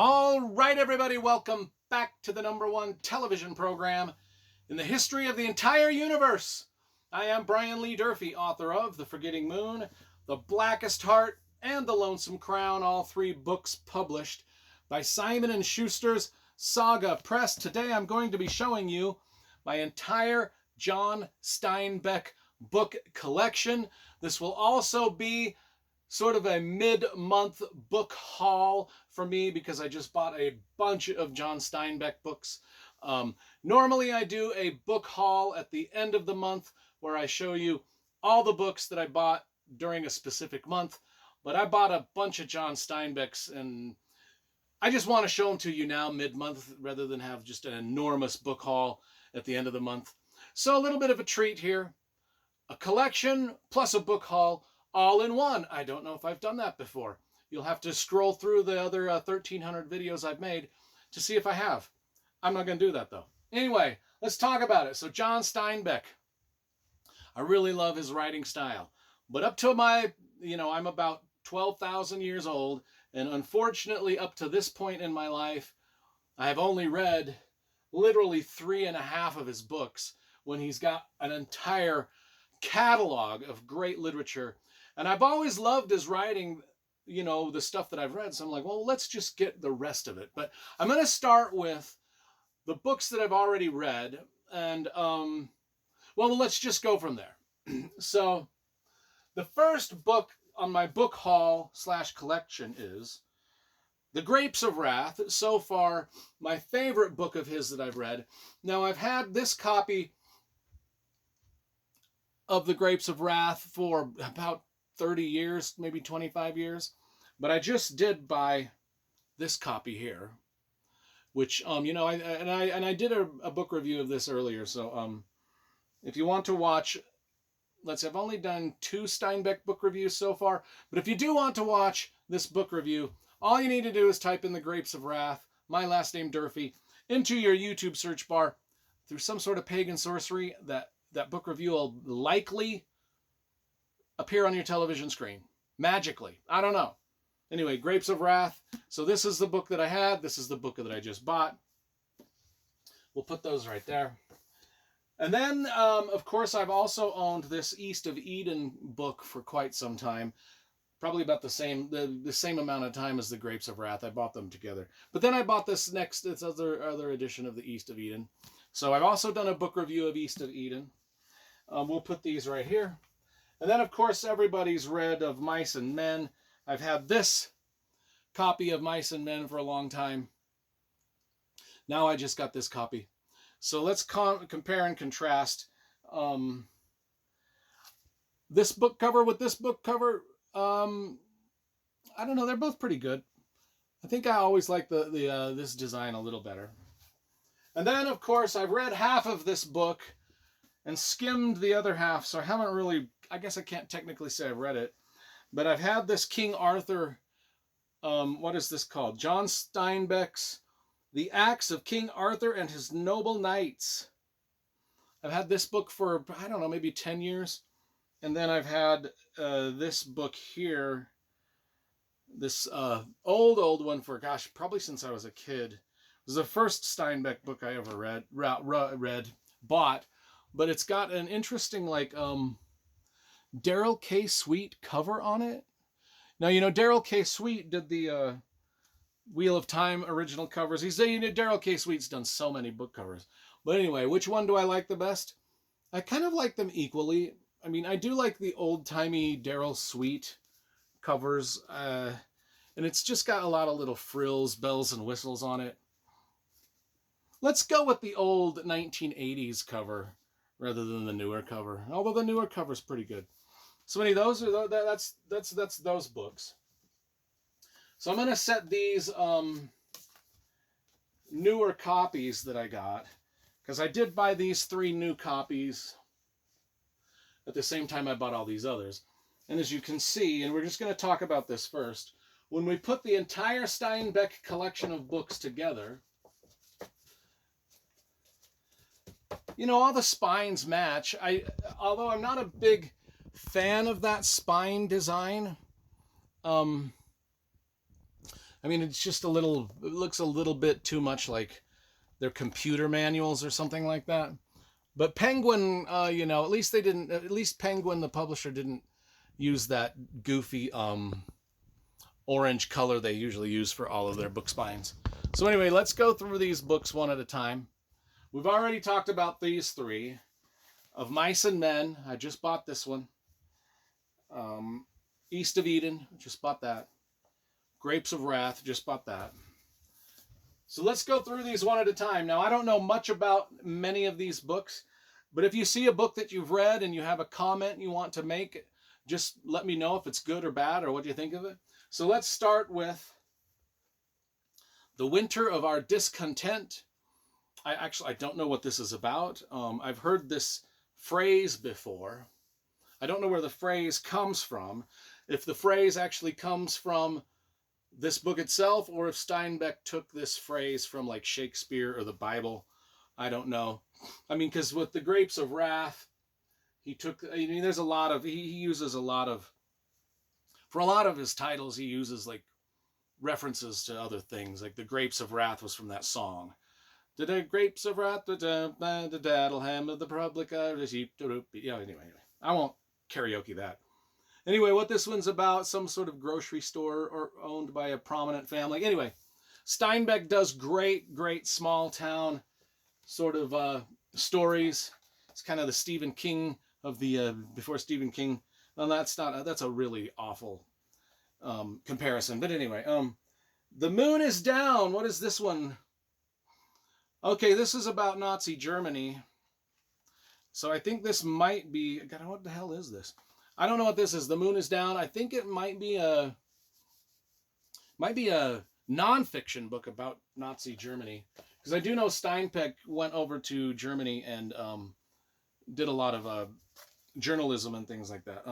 All right, everybody, welcome back to the #1 television program in the history of the entire universe. I am Brian Lee Durfee, author of The Forgetting Moon, The Blackest Heart, and The Lonesome Crown, all three books published by Simon & Schuster's Saga Press. Today I'm going to be showing you my entire John Steinbeck book collection. This will also be sort of a mid-month book haul for me because I just bought a bunch of John Steinbeck books. Normally I do a book haul at the end of the month where I show you all the books that I bought during a specific month, but I bought a bunch of John Steinbeck's and I just want to show them to you now mid-month rather than have just an enormous book haul at the end of the month. So a little bit of a treat here. A collection plus a book haul all in one. I don't know if I've done that before. You'll have to scroll through the other 1,300 videos I've made to see if I have. I'm not going to do that though. Anyway, let's talk about it. So John Steinbeck. I really love his writing style. But up to I'm about 12,000 years old. And unfortunately, up to this point in my life, I have only read literally 3.5 of his books when he's got an entire catalog of great literature. And I've always loved his writing, the stuff that I've read. So I'm like, well, let's just get the rest of it. But I'm going to start with the books that I've already read. And, let's just go from there. So the first book on my book haul / collection is The Grapes of Wrath. So far, my favorite book of his that I've read. Now, I've had this copy of The Grapes of Wrath for about 30 years, maybe 25 years. But I just did buy this copy here, which, I did a book review of this earlier. So if you want to watch, I've only done 2 Steinbeck book reviews so far. But if you do want to watch this book review, all you need to do is type in The Grapes of Wrath, my last name Durfee, into your YouTube search bar. Through some sort of pagan sorcery, that book review will likely appear on your television screen. Magically. I don't know. Anyway, Grapes of Wrath. So this is the book that I had. This is the book that I just bought. We'll put those right there. And then, of course, I've also owned this East of Eden book for quite some time. Probably about the same amount of time as the Grapes of Wrath. I bought them together. But then I bought this other edition of the East of Eden. So I've also done a book review of East of Eden. We'll put these right here. And then, of course, everybody's read of Mice and Men. I've had this copy of Mice and Men for a long time. Now I just got this copy. So let's compare and contrast this book cover with this book cover. I don't know. They're both pretty good. I think I always like this design a little better. And then, of course, I've read half of this book and skimmed the other half, so I haven't really, I guess I can't technically say I've read it, but I've had this King Arthur, what is this called? John Steinbeck's The Acts of King Arthur and His Noble Knights. I've had this book for, I don't know, maybe 10 years. And then I've had this book here, this old one for, gosh, probably since I was a kid. It was the first Steinbeck book I ever bought. But it's got an interesting, Darrell K. Sweet cover on it. Now, Darrell K. Sweet did the Wheel of Time original covers. Darrell K. Sweet's done so many book covers. But anyway, which one do I like the best? I kind of like them equally. I mean, I do like the old-timey Darrell Sweet covers. And it's just got a lot of little frills, bells, and whistles on it. Let's go with the old 1980s cover rather than the newer cover. Although the newer cover is pretty good. So many of those are that's those books. So I'm going to set these newer copies that I got, because I did buy these 3 new copies at the same time I bought all these others. And as you can see, and we're just going to talk about this first, when we put the entire Steinbeck collection of books together, all the spines match. Although I'm not a big fan of that spine design, I mean, it's just a little, it looks a little bit too much like their computer manuals or something like that. But Penguin, at least they didn't, at least Penguin, the publisher, didn't use that goofy orange color they usually use for all of their book spines. So anyway, let's go through these books one at a time. We've already talked about these three. Of Mice and Men, I just bought this one. East of Eden, just bought that. Grapes of Wrath, just bought that. So let's go through these one at a time. Now, I don't know much about many of these books, but if you see a book that you've read and you have a comment you want to make, just let me know if it's good or bad or what you think of it. So let's start with The Winter of Our Discontent. I don't know what this is about. I've heard this phrase before. I don't know where the phrase comes from. If the phrase actually comes from this book itself, or if Steinbeck took this phrase from like Shakespeare or the Bible, I don't know. I mean, because with the Grapes of Wrath, there's a lot of, he uses a lot of, for a lot of his titles, he uses like references to other things. Like the Grapes of Wrath was from that song. The Grapes of Wrath, the Daddleham of the Public, anyway, I won't karaoke that. Anyway, what this one's about, some sort of grocery store or owned by a prominent family. Anyway, Steinbeck does great small town sort of stories. It's kind of the Stephen King of the, before Stephen King. Well, that's a really awful comparison. But anyway, The Moon is Down. What is this one? Okay, this is about Nazi Germany. So I think this might be, God, what the hell is this? I don't know what this is. The Moon is Down. I think it might be a nonfiction book about Nazi Germany. Because I do know Steinbeck went over to Germany and did a lot of journalism and things like that.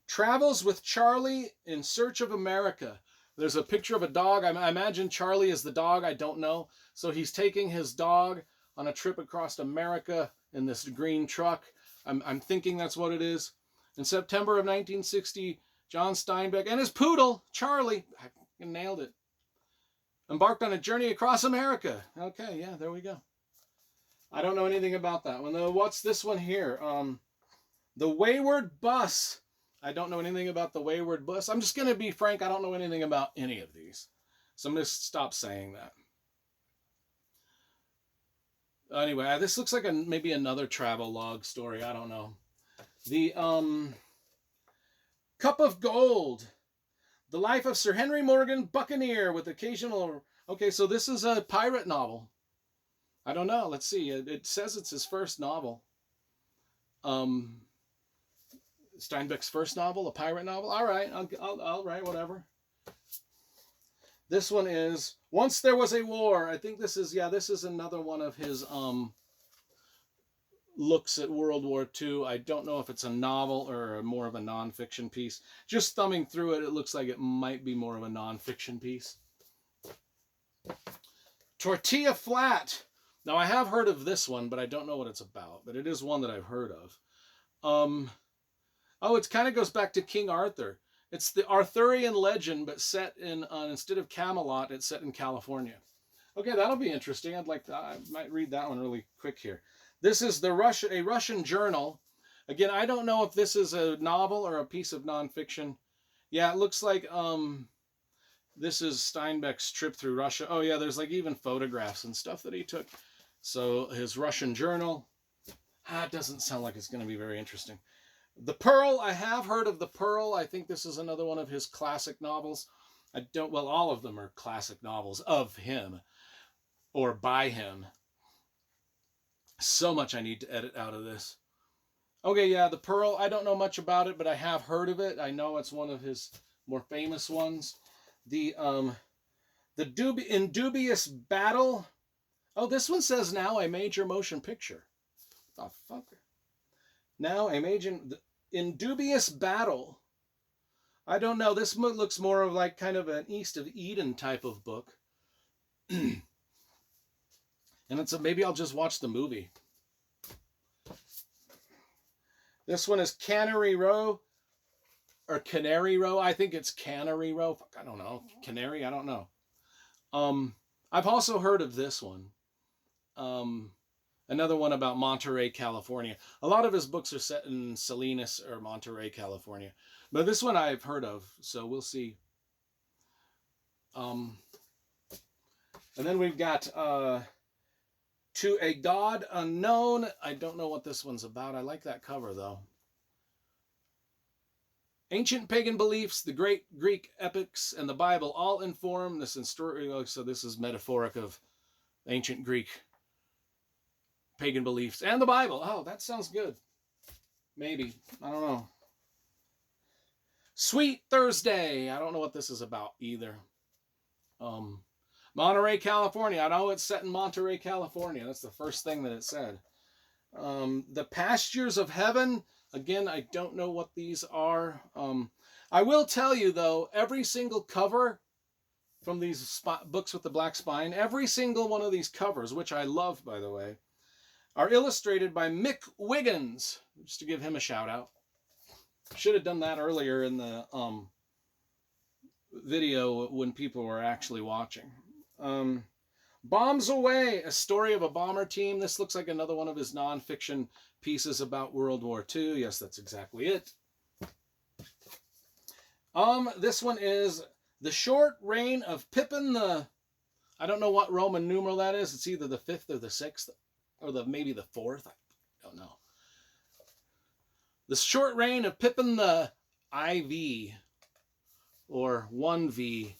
Travels with Charlie in Search of America. There's a picture of a dog. I imagine Charlie is the dog. I don't know. So he's taking his dog on a trip across America in this green truck. I'm thinking that's what it is. In September of 1960, John Steinbeck and his poodle, Charlie, I nailed it, embarked on a journey across America. Okay, yeah, there we go. I don't know anything about that one. What's this one here? The Wayward Bus. I don't know anything about The Wayward Bus. I'm just going to be frank. I don't know anything about any of these. So I'm going to stop saying that. Anyway, this looks like maybe another travel log story. I don't know. The Cup of Gold. The Life of Sir Henry Morgan, Buccaneer, with occasional... Okay, so this is a pirate novel. I don't know. Let's see. It says it's his first novel. Steinbeck's first novel, a pirate novel. All right, I'll write whatever. This one is Once There Was a War. I think this is another one of his looks at World War II. I don't know if it's a novel or more of a nonfiction piece. Just thumbing through it, it looks like it might be more of a nonfiction piece. Tortilla Flat. Now, I have heard of this one, but I don't know what it's about. But it is one that I've heard of. It kind of goes back to King Arthur. It's the Arthurian legend, but set in, instead of Camelot, it's set in California. Okay, that'll be interesting. I might read that one really quick here. This is a Russian journal. Again, I don't know if this is a novel or a piece of nonfiction. Yeah, it looks like this is Steinbeck's trip through Russia. Oh yeah, there's like even photographs and stuff that he took. So his Russian journal. It doesn't sound like it's going to be very interesting. The Pearl, I have heard of The Pearl. I think this is another one of his classic novels. All of them are classic novels of him or by him. So much I need to edit out of this. Okay, yeah, The Pearl, I don't know much about it, but I have heard of it. I know it's one of his more famous ones. In Dubious Battle. Oh, this one says now a major motion picture. What the fuck? Now a major... In Dubious Battle. I don't know. This looks more of like kind of an East of Eden type of book. And maybe I'll just watch the movie. This one is Cannery Row. or Canary Row. I think it's Cannery Row. I don't know. Canary, I don't know. I've also heard of this one. Another one about Monterey, California. A lot of his books are set in Salinas or Monterey, California. But this one I've heard of, so we'll see. And then we've got To a God Unknown. I don't know what this one's about. I like that cover, though. Ancient pagan beliefs, the great Greek epics, and the Bible all inform this story. So this is metaphoric of ancient Greek pagan beliefs and the Bible. Oh, that sounds good. Maybe. I don't know. Sweet Thursday. I don't know what this is about either. Monterey, California. I know it's set in Monterey, California. That's the first thing that it said. The Pastures of Heaven. Again, I don't know what these are. I will tell you, though, every single cover from these books with the black spine, every single one of these covers, which I love, by the way, are illustrated by Mick Wiggins, just to give him a shout out. Should have done that earlier in the video when people were actually watching. Bombs Away, a story of a bomber team. This looks like another one of his nonfiction pieces about World War II. Yes, that's exactly it. This one is The Short Reign of Pippin the... I don't know what Roman numeral that is. It's either the 5th or the 6th, or maybe the 4th. I don't know. The Short Reign of Pippin the IV, or 1V.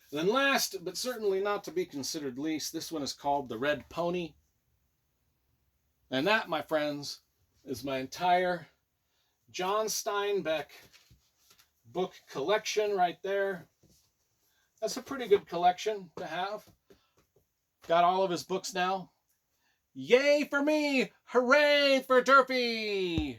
And then last, but certainly not to be considered least, this one is called The Red Pony. And that, my friends, is my entire John Steinbeck book collection right there. That's a pretty good collection to have. Got all of his books now. Yay for me! Hooray for Durfee!